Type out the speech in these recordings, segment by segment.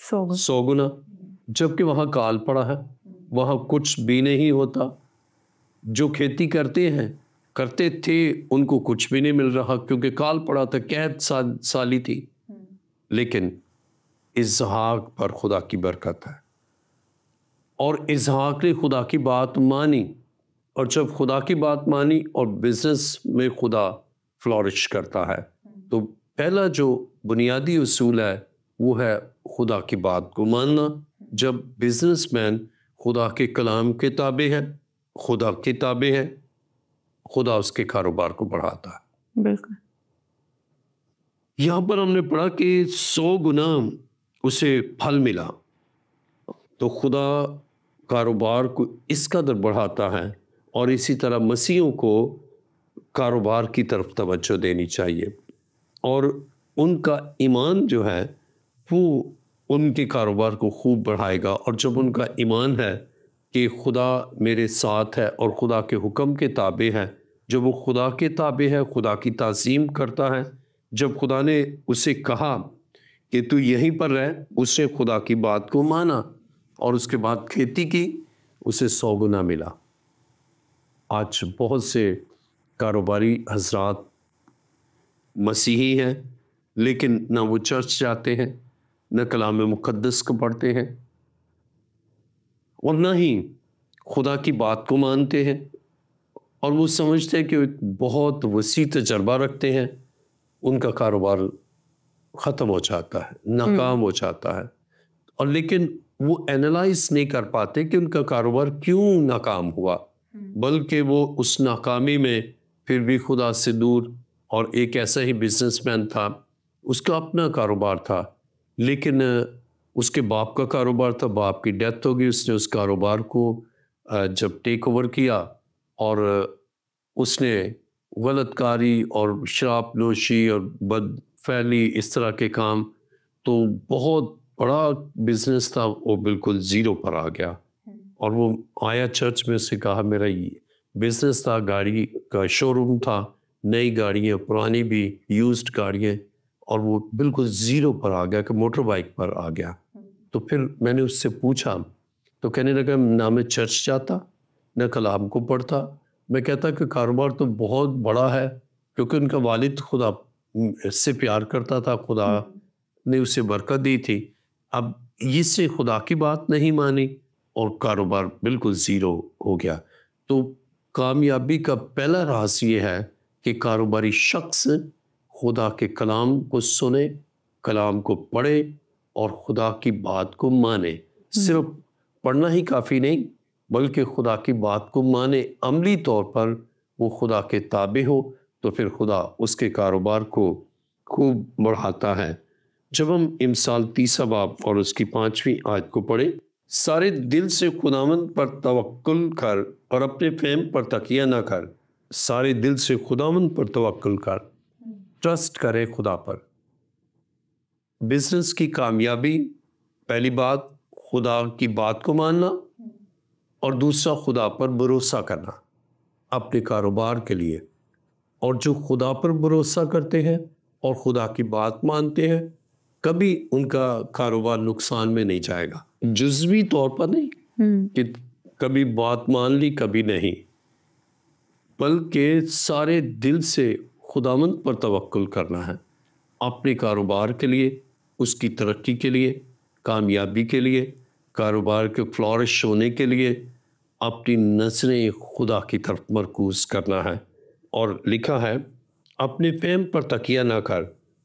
100 گنا، جبکہ وہاں کال پڑا ہے، وہاں کچھ بھی نہیں ہوتا. جو کھیتی کرتے تھے ان کو کچھ بھی نہیں مل رہا کیونکہ کال پڑا تھا، قحط سالی تھی. لیکن اسحاق پر خدا کی برکت ہے، اور اسحاق نے خدا کی بات مانی، اور جب خدا کی بات مانی اور بزنس میں خدا فلورش کرتا ہے، تو پہلا جو بنیادی اصول ہے وہ ہے خدا کی بات کو ماننا. جب بزنس مین خدا کے کلام کے تابع ہے، خدا کے تابع ہے، خدا اس کے کاروبار کو بڑھاتا ہے. بالکل. یہاں پر ہم نے پڑھا کہ 100 گنا اسے پھل ملا. تو خدا کاروبار کو اس قدر بڑھاتا ہے، اور اسی طرح مسیحوں کو کاروبار کی طرف توجہ دینی چاہیے، اور ان کا ایمان جو ہے وہ ان کے کاروبار کو خوب بڑھائے گا. اور جب ان کا ایمان ہے کہ خدا میرے ساتھ ہے اور خدا کے حکم کے تابع ہے، جب وہ خدا کے تابع ہے، خدا کی تعظیم کرتا ہے، جب خدا نے اسے کہا کہ تو یہیں پر رہ، اس نے خدا کی بات کو مانا اور اس کے بعد کھیتی کی، اسے 100 گنا ملا. آج بہت سے کاروباری حضرات مسیحی ہیں، لیکن نہ وہ چرچ جاتے ہیں، نہ کلام مقدس کو پڑھتے ہیں، اور نہ ہی خدا کی بات کو مانتے ہیں. اور وہ سمجھتے ہیں کہ وہ ایک بہت وسیع تجربہ رکھتے ہیں، ان کا کاروبار ختم ہو جاتا ہے، ناکام ہو جاتا ہے. اور لیکن وہ اینالائز نہیں کر پاتے کہ ان کا کاروبار کیوں ناکام ہوا، بلکہ وہ اس ناکامی میں پھر بھی خدا سے دور. اور ایک ایسا ہی بزنس مین تھا، اس کا اپنا کاروبار تھا، لیکن اس کے باپ کا کاروبار تھا، باپ کی ڈیتھ ہو گئی. اس نے اس کاروبار کو جب ٹیک اوور کیا، اور اس نے غلط کاری اور شراب نوشی اور بد فعلی اس طرح کے کام، تو بہت بڑا بزنس تھا وہ بالکل زیرو پر آ گیا. اور وہ آیا چرچ میں، سے کہا میرا یہ بزنس تھا، گاڑی کا شو روم تھا، نئی گاڑیاں، پرانی بھی، یوزڈ گاڑیاں، اور وہ بالکل زیرو پر آ گیا کہ موٹر بائک پر آ گیا. تو پھر میں نے اس سے پوچھا، تو کہنے لگا نہ میں چرچ جاتا، نہ کلام کو پڑھتا. میں کہتا کہ کاروبار تو بہت بڑا ہے، کیونکہ ان کا والد خدا سے پیار کرتا تھا، خدا نے اسے برکت دی تھی. اب اس سے خدا کی بات نہیں مانی اور کاروبار بالکل زیرو ہو گیا. تو کامیابی کا پہلا راز یہ ہے کہ کاروباری شخص خدا کے کلام کو سنے، کلام کو پڑھے اور خدا کی بات کو مانے. صرف پڑھنا ہی کافی نہیں، بلکہ خدا کی بات کو مانے، عملی طور پر وہ خدا کے تابع ہو، تو پھر خدا اس کے کاروبار کو خوب بڑھاتا ہے. جب ہم امثال 30 باب اور اس کی 5ویں آیت کو پڑھیں، سارے دل سے خداوند پر توکل کر اور اپنے فہم پر تکیہ نہ کر. سارے دل سے خداوند پر توکل کر، ٹرسٹ کرے خدا پر. بزنس کی کامیابی، پہلی بات خدا کی بات کو ماننا، اور دوسرا خدا پر بھروسہ کرنا اپنے کاروبار کے لیے. اور جو خدا پر بھروسہ کرتے ہیں اور خدا کی بات مانتے ہیں، کبھی ان کا کاروبار نقصان میں نہیں جائے گا. جزوی طور پر نہیں کہ کبھی بات مان لی کبھی نہیں، بلکہ سارے دل سے خداوند پر توکل کرنا ہے اپنے کاروبار کے لیے، اس کی ترقی کے لیے، کامیابی کے لیے، کاروبار کے فلورش ہونے کے لیے اپنی نظریں خدا کی طرف مرکوز کرنا ہے. اور لکھا ہے اپنے فہم پر تکیہ نہ کر.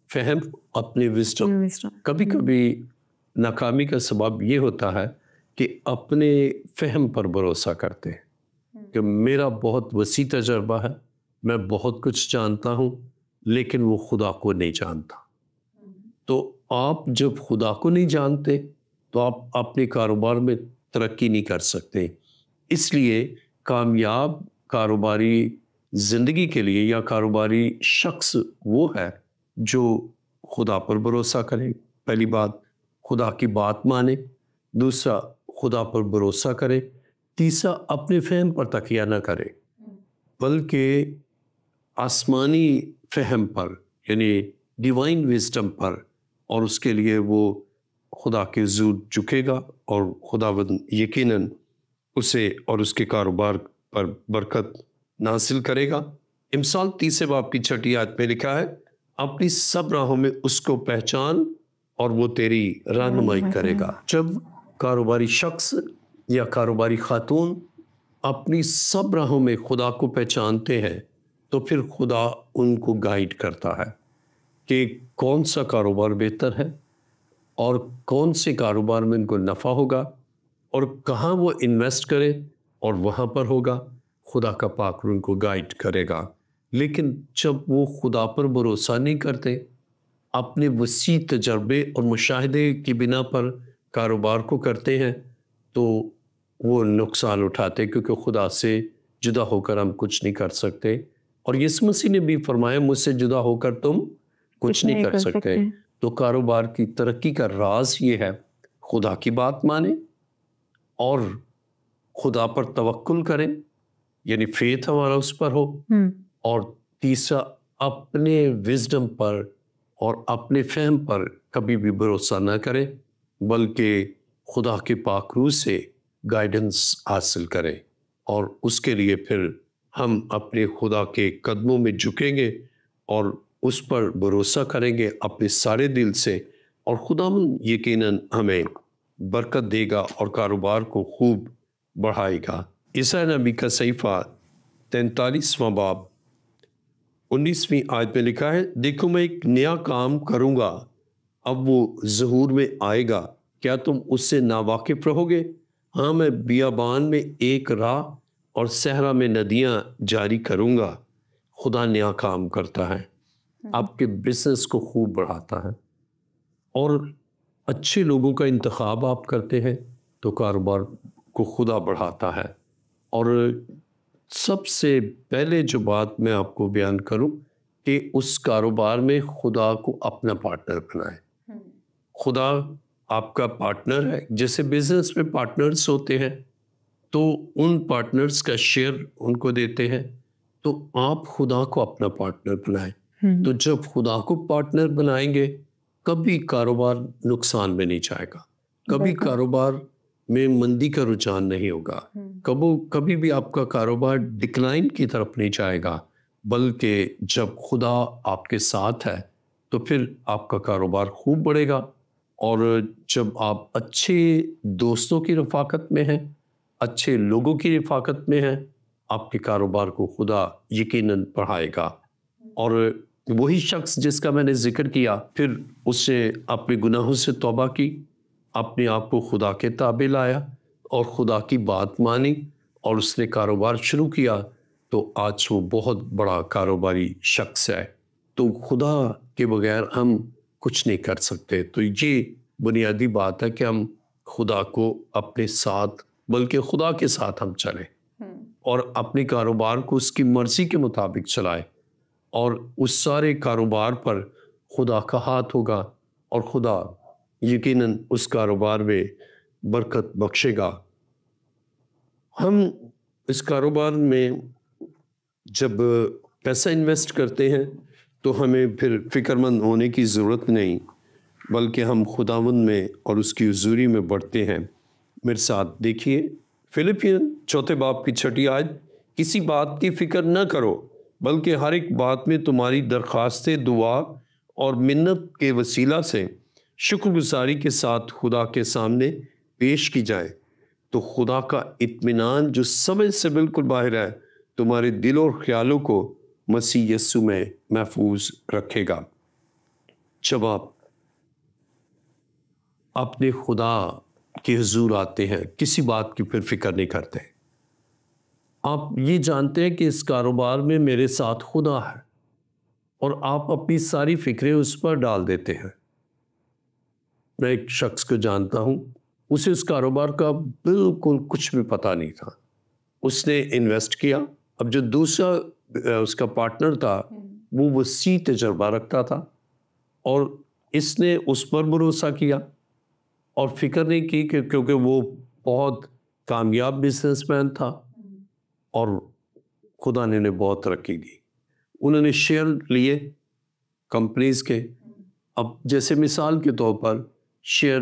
فہم اپنے وزڈم. کبھی کبھی ناکامی کا سبب یہ ہوتا ہے کہ اپنے فہم پر بھروسہ کرتے ہیں کہ میرا بہت وسیع تجربہ ہے، میں بہت کچھ جانتا ہوں، لیکن وہ خدا کو نہیں جانتا. تو آپ جب خدا کو نہیں جانتے تو آپ اپنے کاروبار میں ترقی نہیں کر سکتے. اس لیے کامیاب کاروباری زندگی کے لیے یا کاروباری شخص وہ ہے جو خدا پر بھروسہ کرے. پہلی بات خدا کی بات مانے، دوسرا خدا پر بھروسہ کرے، تیسرا اپنے فہم پر تکیہ نہ کرے بلکہ آسمانی فہم پر، یعنی ڈیوائن وزڈم پر، اور اس کے لیے وہ خدا کے حضور جھکے گا اور خداوند یقیناً اسے اور اس کے کاروبار پر برکت نازل کرے گا۔ امثال 30 باب کی 6 آیت میں لکھا ہے، اپنی سب راہوں میں اس کو پہچان اور وہ تیری رہنمائی کرے گا۔ جب کاروباری شخص یا کاروباری خاتون اپنی سب راہوں میں خدا کو پہچانتے ہیں تو پھر خدا ان کو گائیڈ کرتا ہے کہ کون سا کاروبار بہتر ہے اور کون سے کاروبار میں ان کو نفع ہوگا اور کہاں وہ انویسٹ کرے اور وہاں پر ہوگا۔ خدا کا پاک ان کو گائیڈ کرے گا۔ لیکن جب وہ خدا پر بھروسہ نہیں کرتے، اپنے وسیع تجربے اور مشاہدے کی بنا پر کاروبار کو کرتے ہیں تو وہ نقصان اٹھاتے، کیونکہ خدا سے جدا ہو کر ہم کچھ نہیں کر سکتے۔ اور یسوع مسیح نے بھی فرمایا، مجھ سے جدا ہو کر تم کچھ نہیں کر سکتے۔ تو کاروبار کی ترقی کا راز یہ ہے، خدا کی بات مانیں اور خدا پر توکل کریں، یعنی فیتھ ہمارا اس پر ہو۔ اور تیسرا، اپنے وزڈم پر اور اپنے فہم پر کبھی بھی بھروسہ نہ کریں، بلکہ خدا کے پاک روح سے گائیڈنس حاصل کریں، اور اس کے لیے پھر ہم اپنے خدا کے قدموں میں جھکیں گے اور اس پر بھروسہ کریں گے اپنے سارے دل سے، اور خدا یقیناً ہمیں برکت دے گا اور کاروبار کو خوب بڑھائے گا۔ عیسیٰ نبی کا صحیفہ 43واں باب 19ویں آیت میں لکھا ہے، دیکھو میں ایک نیا کام کروں گا، اب وہ ظہور میں آئے گا، کیا تم اس سے ناواقف رہو گے؟ ہاں، میں بیابان میں ایک راہ اور صحرا میں ندیاں جاری کروں گا۔ خدا نیا کام کرتا ہے، آپ کے بزنس کو خوب بڑھاتا ہے، اور اچھے لوگوں کا انتخاب آپ کرتے ہیں تو کاروبار کو خدا بڑھاتا ہے۔ اور سب سے پہلے جو بات میں آپ کو بیان کروں کہ اس کاروبار میں خدا کو اپنا پارٹنر بنائیں۔ خدا آپ کا پارٹنر ہے، جیسے بزنس میں پارٹنرز ہوتے ہیں تو ان پارٹنرز کا شیئر ان کو دیتے ہیں، تو آپ خدا کو اپنا پارٹنر بنائیں۔ تو جب خدا کو پارٹنر بنائیں گے، کبھی کاروبار نقصان میں نہیں جائے گا، کبھی کاروبار میں مندی کا رجحان نہیں ہوگا، کبھی بھی آپ کا کاروبار ڈکلائن کی طرف نہیں جائے گا، بلکہ جب خدا آپ کے ساتھ ہے تو پھر آپ کا کاروبار خوب بڑھے گا۔ اور جب آپ اچھے دوستوں کی رفاقت میں ہیں، اچھے لوگوں کی رفاقت میں ہیں، آپ کے کاروبار کو خدا یقیناً بڑھائے گا۔ اور وہی شخص جس کا میں نے ذکر کیا، پھر اس سے اپنے گناہوں سے توبہ کی، اپنے آپ کو خدا کے تابع لایا اور خدا کی بات مانی اور اس نے کاروبار شروع کیا، تو آج وہ بہت بڑا کاروباری شخص ہے۔ تو خدا کے بغیر ہم کچھ نہیں کر سکتے۔ تو یہ بنیادی بات ہے کہ ہم خدا کو اپنے ساتھ، بلکہ خدا کے ساتھ ہم چلیں اور اپنے کاروبار کو اس کی مرضی کے مطابق چلائیں، اور اس سارے کاروبار پر خدا کا ہاتھ ہوگا اور خدا یقیناً اس کاروبار میں برکت بخشے گا۔ ہم اس کاروبار میں جب پیسہ انویسٹ کرتے ہیں تو ہمیں پھر فکر مند ہونے کی ضرورت نہیں، بلکہ ہم خداوند میں اور اس کی حضوری میں بڑھتے ہیں۔ میرے ساتھ دیکھیے فلپین 4 باب کی 6 آیت، کسی بات کی فکر نہ کرو بلکہ ہر ایک بات میں تمہاری درخواستیں دعا اور منت کے وسیلہ سے شکر گزاری کے ساتھ خدا کے سامنے پیش کی جائے، تو خدا کا اطمینان جو سمجھ سے بالکل باہر ہے تمہارے دل اور خیالوں کو مسیح یسوع میں محفوظ رکھے گا۔ جب آپ اپنے خدا کے حضور آتے ہیں، کسی بات کی پھر فکر نہیں کرتے، آپ یہ جانتے ہیں کہ اس کاروبار میں میرے ساتھ خدا ہے، اور آپ اپنی ساری فکریں اس پر ڈال دیتے ہیں۔ میں ایک شخص کو جانتا ہوں، اسے اس کاروبار کا بالکل کچھ بھی پتہ نہیں تھا، اس نے انویسٹ کیا۔ اب جو دوسرا اس کا پارٹنر تھا وہ وسیع تجربہ رکھتا تھا، اور اس نے اس پر بھروسہ کیا اور فکر نہیں کی کہ کیونکہ وہ بہت کامیاب بزنس مین تھا اور خدا نے انہیں بہت ترقی دی۔ انہوں نے شیئر لیے کمپنیز کے۔ اب جیسے مثال کے طور پر شیئر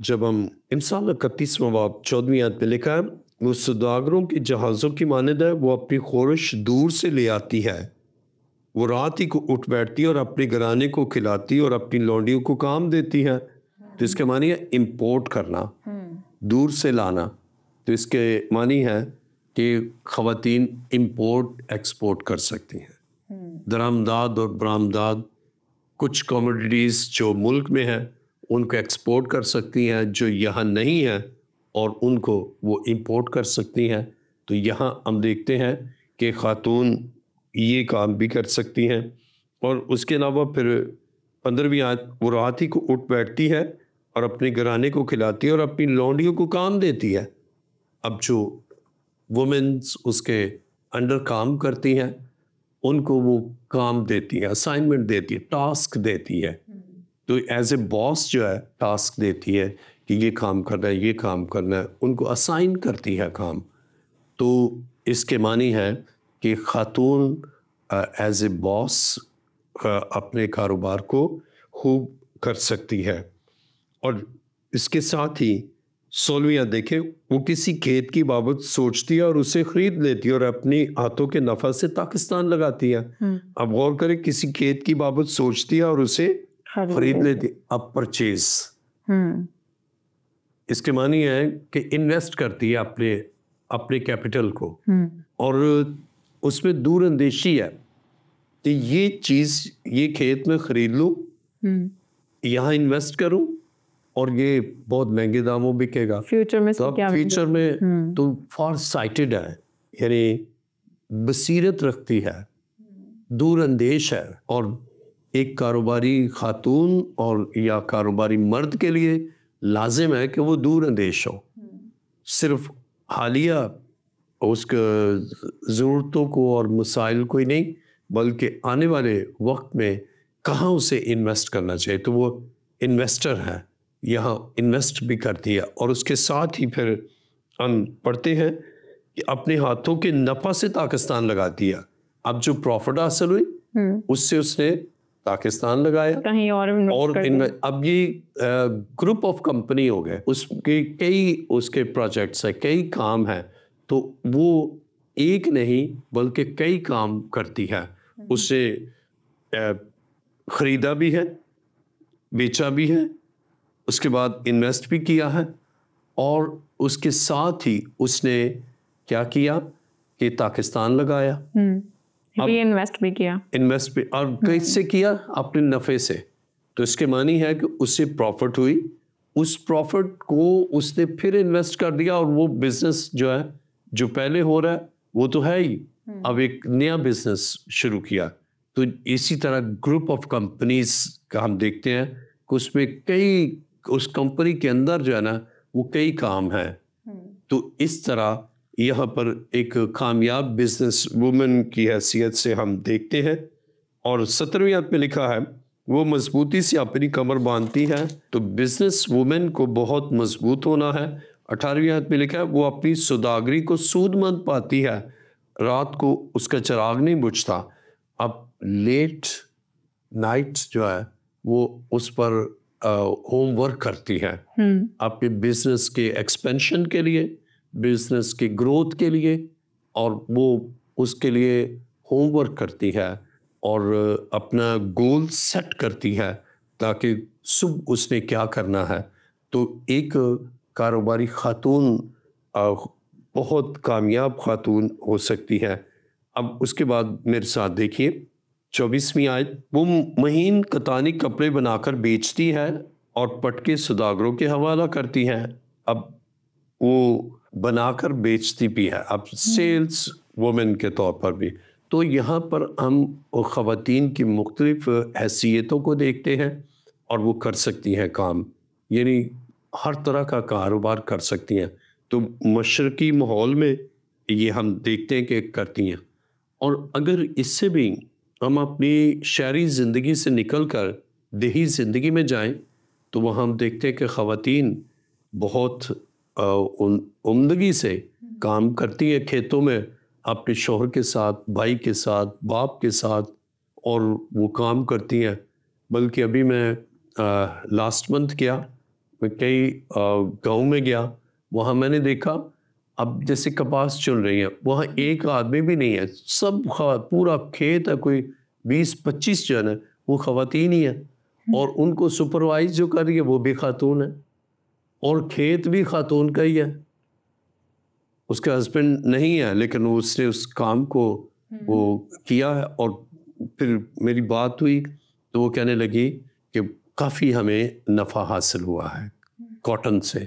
جب ہم انسان 31واں باب 14ویں آیت پہ لکھا ہے وہ سوداگروں کے جہازوں کی مانند ہے، وہ اپنی خورش دور سے لے آتی ہے، وہ رات ہی کو اٹھ بیٹھتی ہے اور اپنے گھرانے کو کھلاتی اور اپنی لونڈیوں کو کام دیتی ہے۔ تو اس کے معنی ہے امپورٹ کرنا، دور سے لانا۔ تو اس کے معنی ہے کہ خواتین امپورٹ ایکسپورٹ کر سکتی ہیں، درآمدات اور برآمدات، کچھ کموڈیٹیز جو ملک میں ہیں ان کو ایکسپورٹ کر سکتی ہیں، جو یہاں نہیں ہیں اور ان کو وہ امپورٹ کر سکتی ہیں۔ تو یہاں ہم دیکھتے ہیں کہ خاتون یہ کام بھی کر سکتی ہیں۔ اور اس کے علاوہ پھر 15ویں آیت، وہ رات ہی کو اٹھ بیٹھتی ہے اور اپنے گھرانے کو کھلاتی ہے اور اپنی لونڈیوں کو کام دیتی ہے۔ اب جو وومنس اس کے انڈر کام کرتی ہیں ان کو وہ کام دیتی ہے، اسائنمنٹ دیتی ہے، ٹاسک دیتی ہے۔ تو ایز اے باس جو ہے ٹاسک دیتی ہے کہ یہ کام کرنا ہے، یہ کام کرنا ہے، ان کو اسائن کرتی ہے کام۔ تو اس کے معنی ہے کہ خاتون ایز اے باس اپنے کاروبار کو خوب کر سکتی ہے۔ اور اس کے ساتھ ہی 16ویں دیکھیں، وہ کسی کھیت کی بابت سوچتی ہے اور اسے خرید لیتی ہے اور اپنی ہاتھوں کے نفع سے پاکستان لگاتی ہے۔ اب غور کریں، کسی کھیت کی بابت سوچتی ہے اور اسے خرید لیتی ہے، اب پرچیز۔ اس کے معنی ہے کہ انویسٹ کرتی ہے اپنے کیپٹل کو، اور اس میں دور اندیشی ہے کہ یہ چیز، یہ کھیت میں خرید لوں، یہاں انویسٹ کروں اور یہ بہت مہنگے داموں بکے گا فیوچر میں، تو فیوچر میں تو فار سائٹڈ ہے، یعنی بصیرت رکھتی ہے، دور اندیش ہے۔ اور ایک کاروباری خاتون اور یا کاروباری مرد کے لیے لازم ہے کہ وہ دور اندیش ہو، صرف حالیہ اس کے ضرورتوں کو اور مسائل کو ہی نہیں بلکہ آنے والے وقت میں کہاں اسے انویسٹ کرنا چاہیے۔ تو وہ انویسٹر ہے، یہاں انویسٹ بھی کرتی ہے۔ اور اس کے ساتھ ہی پھر ہم پڑھتے ہیں کہ اپنے ہاتھوں کے نفع سے پاکستان لگاتی ہے۔ اب جو پروفٹ حاصل ہوئی اس سے اس نے پاکستان لگایا کہیں اور اب یہ گروپ آف کمپنی ہو گئے، اس کے کئی اس کے پروجیکٹس ہیں، کئی کام ہیں، تو وہ ایک نہیں بلکہ کئی کام کرتی ہے۔ اس سے خریدا بھی ہے، بیچا بھی ہے، اس کے بعد انویسٹ بھی کیا ہے، اور اس کے ساتھ ہی اس نے کیا کیا کہ پاکستان لگایا، انویسٹ بھی کیا، انویسٹ بھی، اور کس سے کیا؟ اپنے نفع سے۔ تو اس کے معنی ہے کہ اس سے پروفٹ ہوئی، اس پروفٹ کو اس نے پھر انویسٹ کر دیا، اور وہ بزنس جو ہے جو پہلے ہو رہا ہے وہ تو ہے ہی، اب ایک نیا بزنس شروع کیا۔ تو اسی طرح گروپ آف کمپنیز کا ہم دیکھتے ہیں کہ اس میں کئی، اس کمپنی کے اندر جو ہے نا وہ کئی کام ہیں۔ تو اس طرح یہاں پر ایک کامیاب بزنس وومن کی حیثیت سے ہم دیکھتے ہیں۔ اور 17ویں آیت میں لکھا ہے، وہ مضبوطی سے اپنی کمر باندھتی ہے۔ تو بزنس وومن کو بہت مضبوط ہونا ہے۔ 18ویں آیت میں لکھا ہے، وہ اپنی سوداگری کو سود مند پاتی ہے، رات کو اس کا چراغ نہیں بجھتا۔ اب لیٹ نائٹ جو ہے وہ اس پر ہوم ورک کرتی ہے اپنے بزنس کے ایکسپینشن کے لیے، بزنس کی گروتھ کے لیے، اور وہ اس کے لیے ہوم ورک کرتی ہے اور اپنا گول سیٹ کرتی ہے تاکہ صبح اس نے کیا کرنا ہے۔ تو ایک کاروباری خاتون بہت کامیاب خاتون ہو سکتی ہے۔ اب اس کے بعد میرے ساتھ دیکھیے 24ویں آیت، وہ مہین کتانی کپڑے بنا کر بیچتی ہے اور پٹکے سوداگروں کے حوالہ کرتی ہے۔ اب وہ بنا کر بیچتی بھی ہے، اب سیلز وومن کے طور پر بھی۔ تو یہاں پر ہم خواتین کی مختلف حیثیتوں کو دیکھتے ہیں، اور وہ کر سکتی ہیں کام، یعنی ہر طرح کا کاروبار کر سکتی ہیں۔ تو مشرقی ماحول میں یہ ہم دیکھتے ہیں کہ کرتی ہیں۔ اور اگر اس سے بھی ہم اپنی شہری زندگی سے نکل کر دیہی زندگی میں جائیں تو وہاں ہم دیکھتے ہیں کہ خواتین بہت عمدگی سے کام کرتی ہیں کھیتوں میں، اپنے شوہر کے ساتھ، بھائی کے ساتھ، باپ کے ساتھ، اور وہ کام کرتی ہیں۔ بلکہ ابھی میں لاسٹ منتھ گیا میں کئی گاؤں میں گیا, وہاں میں نے دیکھا اب جیسے کپاس چن رہی ہیں, وہاں ایک آدمی بھی نہیں ہے, سب پورا کھیت ہے, کوئی 20-25 جن ہے, وہ خواتین ہی ہیں, اور ان کو سپروائز جو کر رہی ہے وہ بھی خاتون ہے, اور کھیت بھی خاتون کا ہی ہے. اس کا ہسبینڈ نہیں ہے لیکن اس نے اس کام کو وہ کیا ہے. اور پھر میری بات ہوئی تو وہ کہنے لگی کہ کافی ہمیں نفع حاصل ہوا ہے کاٹن سے.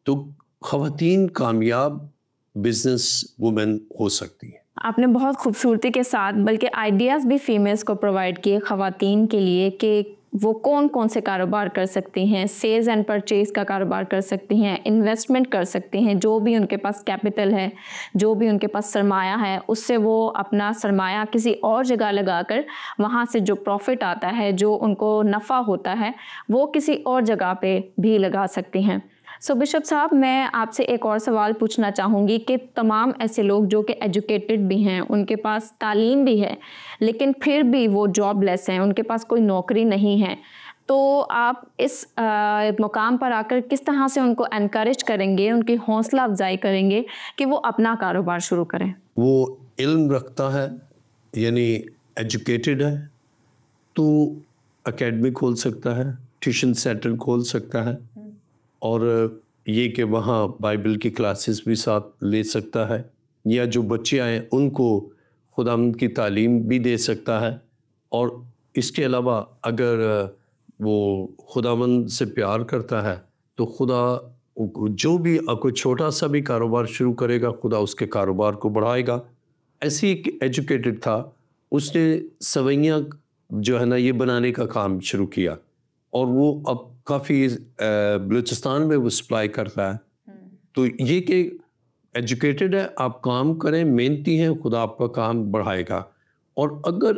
تو خواتین کامیاب بزنس وومن ہو سکتی ہیں. آپ نے بہت خوبصورتی کے ساتھ بلکہ آئیڈیاز بھی فیمیلز کو پرووائڈ کیے خواتین کے لیے کہ وہ کون کون سے کاروبار کر سکتی ہیں. سیلز اینڈ پرچیز کا کاروبار کر سکتی ہیں, انویسٹمنٹ کر سکتی ہیں, جو بھی ان کے پاس کیپٹل ہے, جو بھی ان کے پاس سرمایہ ہے, اس سے وہ اپنا سرمایہ کسی اور جگہ لگا کر وہاں سے جو پروفٹ آتا ہے, جو ان کو نفع ہوتا ہے, وہ کسی اور جگہ پہ بھی لگا سکتی ہیں. سو بشپ صاحب, میں آپ سے ایک اور سوال پوچھنا چاہوں گی کہ تمام ایسے لوگ جو کہ ایجوکیٹڈ بھی ہیں, ان کے پاس تعلیم بھی ہے, لیکن پھر بھی وہ جاب لیس ہیں, ان کے پاس کوئی نوکری نہیں ہے, تو آپ اس مقام پر آ کر کس طرح سے ان کو انکریج کریں گے, ان کی حوصلہ افزائی کریں گے کہ وہ اپنا کاروبار شروع کریں؟ وہ علم رکھتا ہے, یعنی ایجوکیٹڈ ہے, تو اکیڈمی کھول سکتا ہے, ٹیوشن سینٹر کھول سکتا ہے, اور یہ کہ وہاں بائبل کی کلاسز بھی ساتھ لے سکتا ہے, یا جو بچے آئیں ان کو خداوند کی تعلیم بھی دے سکتا ہے. اور اس کے علاوہ اگر وہ خداوند سے پیار کرتا ہے تو خدا جو بھی کوئی چھوٹا سا بھی کاروبار شروع کرے گا, خدا اس کے کاروبار کو بڑھائے گا. ایسے ایک ایجوکیٹڈ تھا, اس نے سوئیاں جو ہے نا یہ بنانے کا کام شروع کیا, اور وہ اب کافی بلوچستان میں وہ سپلائی کرتا ہے. تو یہ کہ ایجوکیٹڈ ہے, آپ کام کریں, محنتی ہیں, خدا آپ کا کام بڑھائے گا. اور اگر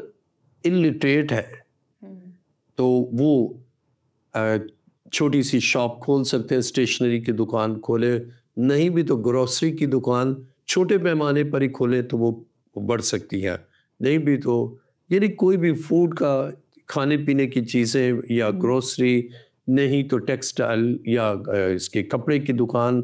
الٹریٹ ہے تو وہ چھوٹی سی شاپ کھول سکتے ہیں, اسٹیشنری کی دکان کھولے, نہیں بھی تو گروسری کی دکان چھوٹے پیمانے پر ہی کھولے تو وہ بڑھ سکتی ہے, نہیں بھی تو یعنی کوئی بھی فوڈ کا, کھانے پینے کی چیزیں یا گروسری, نہیں تو ٹیکسٹائل یا اس کے کپڑے کی دکان,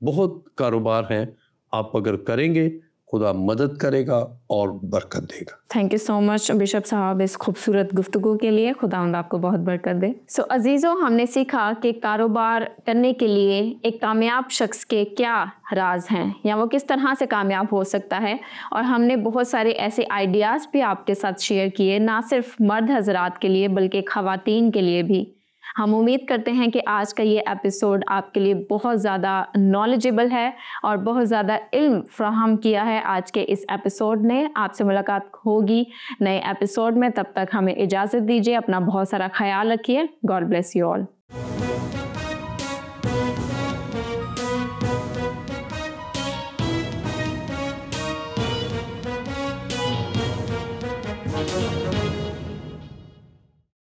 بہت کاروبار ہیں. آپ اگر کریں گے خدا مدد کرے گا اور برکت دے گا. Thank you so much bishop صاحب اس خوبصورت گفتگو کے لیے. خداوند آپ کو بہت برکت دے. سو عزیزوں, ہم نے سیکھا کہ کاروبار کرنے کے لیے ایک کامیاب شخص کے کیا راز ہیں, یا وہ کس طرح سے کامیاب ہو سکتا ہے, اور ہم نے بہت سارے ایسے آئیڈیاز بھی آپ کے ساتھ شیئر کیے, نہ صرف مرد حضرات کے لیے بلکہ خواتین کے لیے بھی. ہم امید کرتے ہیں کہ آج کا یہ ایپیسوڈ آپ کے لیے بہت زیادہ نالجیبل ہے اور بہت زیادہ علم فراہم کیا ہے. آج کے اس ایپیسوڈ نے آپ سے ملاقات ہوگی نئے ایپیسوڈ میں. تب تک ہمیں اجازت دیجیے, اپنا بہت سارا خیال رکھیے. God bless you all.